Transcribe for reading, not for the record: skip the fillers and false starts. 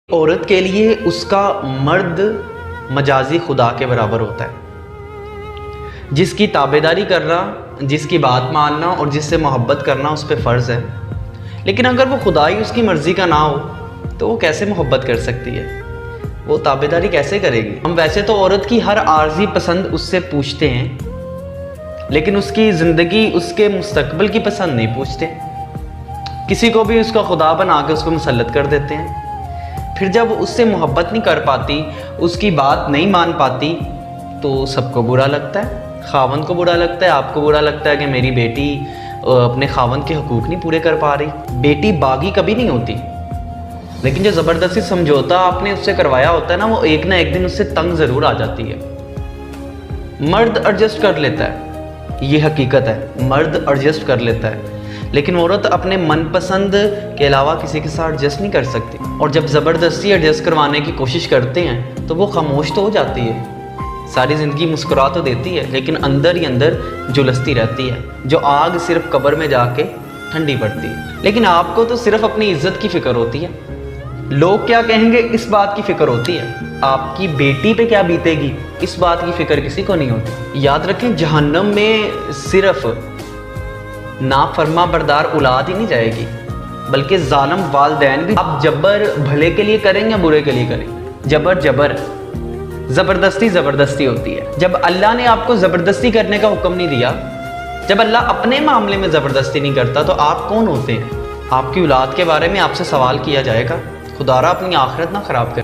औरत के लिए उसका मर्द मजाजी खुदा के बराबर होता है। जिसकी ताबेदारी करना, जिसकी बात मानना और जिससे मोहब्बत करना उस पर फ़र्ज़ है। लेकिन अगर वो खुदा ही उसकी मर्ज़ी का ना हो तो वो कैसे मोहब्बत कर सकती है, वो ताबेदारी कैसे करेगी। हम वैसे तो औरत की हर आर्जी पसंद उससे पूछते हैं, लेकिन उसकी ज़िंदगी, उसके मुस्तकबिल की पसंद नहीं पूछते। किसी को भी उसका खुदा बना के उसको मुसल्लत कर देते हैं। फिर जब उससे मोहब्बत नहीं कर पाती, उसकी बात नहीं मान पाती, तो सबको बुरा लगता है। खावन को बुरा लगता है, आपको बुरा लगता है कि मेरी बेटी अपने खावन के हकूक़ नहीं पूरे कर पा रही। बेटी बागी कभी नहीं होती, लेकिन जो ज़बरदस्ती समझौता आपने उससे करवाया होता है ना, वो एक ना एक दिन उससे तंग ज़रूर आ जाती है। मर्द एडजस्ट कर लेता है, ये हकीकत है, मर्द एडजस्ट कर लेता है, लेकिन औरत अपने मनपसंद के अलावा किसी के साथ एडजस्ट नहीं कर सकती। और जब ज़बरदस्ती एडजस्ट करवाने की कोशिश करते हैं तो वो खामोश तो हो जाती है। सारी ज़िंदगी मुस्कुरा तो देती है, लेकिन अंदर ही अंदर झुलसती रहती है, जो आग सिर्फ कब्र में जाके ठंडी पड़ती है। लेकिन आपको तो सिर्फ अपनी इज्जत की फ़िक्र होती है, लोग क्या कहेंगे इस बात की फ़िक्र होती है। आपकी बेटी पे क्या बीतेगी इस बात की फ़िक्र किसी को नहीं होती। याद रखें, जहन्नम में सिर्फ नाफरमा बरदार औलाद ही नहीं जाएगी, बल्कि जालिम वालिदैन भी। आप जबर भले के लिए करें या बुरे के लिए करें, जबर ज़बरदस्ती ज़बरदस्ती होती है। जब अल्लाह ने आपको ज़बरदस्ती करने का हुक्म नहीं दिया, जब अल्लाह अपने मामले में ज़बरदस्ती नहीं करता, तो आप कौन होते हैं। आपकी औलाद के बारे में आपसे सवाल किया जाएगा। खुदारा अपनी आखिरत ना ख़राब कर।